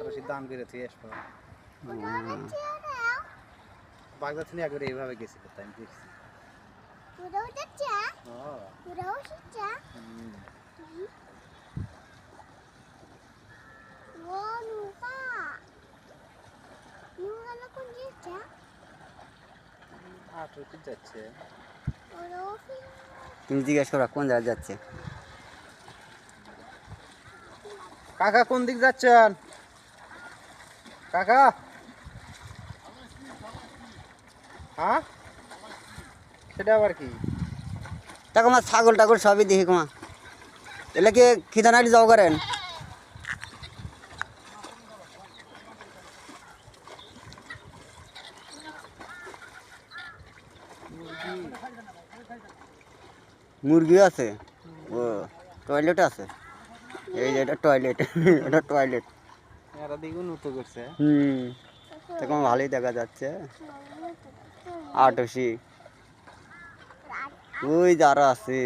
বেশি দাম করে তুই আসবো বাগদা থেকে একবার এইভাবে গেছিল তাই আমি দেখছি যাচ্ছে তুমি জিজ্ঞেস করো কোন জায়গায় যাচ্ছে। কাকা কোন দিক যাচ্ছেন কাকা? হ্যাঁ সেটা আবার কি? তা আমার ছাগল টাগল সবই দেখি কমা এলে কি খিদানালি যাও করেন। মুরগি আছে, ও টয়লেট আছে, এই যে এটা টয়লেট এটা টয়লেট। এরা দিকে উন্নত করছে। তখন ভালোই দেখা যাচ্ছে। আটশি ওই যারা আছে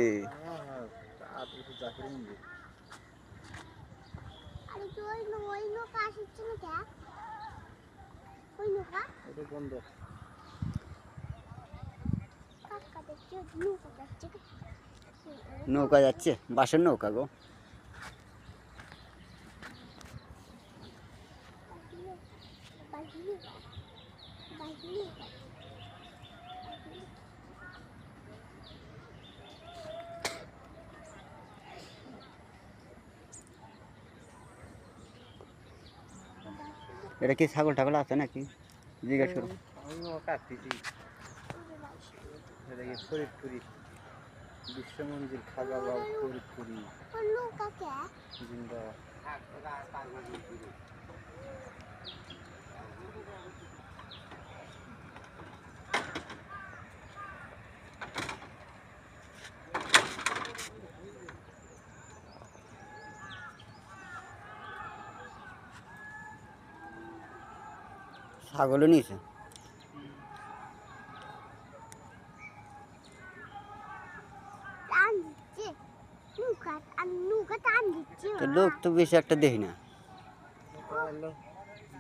নৌকা যাচ্ছে, বাসের নৌকা গো। এটা কি ছাগল টাগল আছে নাকি জিজ্ঞেস করো। ফরিদপুরি বিশ্ব মন্দির খাজা বাবু ফরিদপুরি জিন্দা ছাগলও নিয়েছে। লোক তো বেশি একটা দেখি না।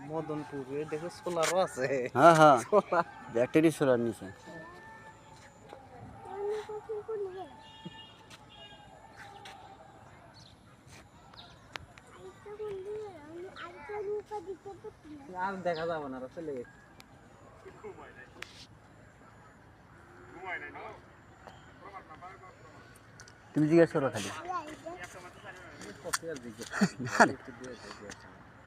মদনপুরে দেখো সোলারও আছে। হ্যাঁ হ্যাঁ ব্যাটারি সোলার নিচে। আর দেখা যাবে না, চলে গেছে। তুমি জিজ্ঞেস করো খালি।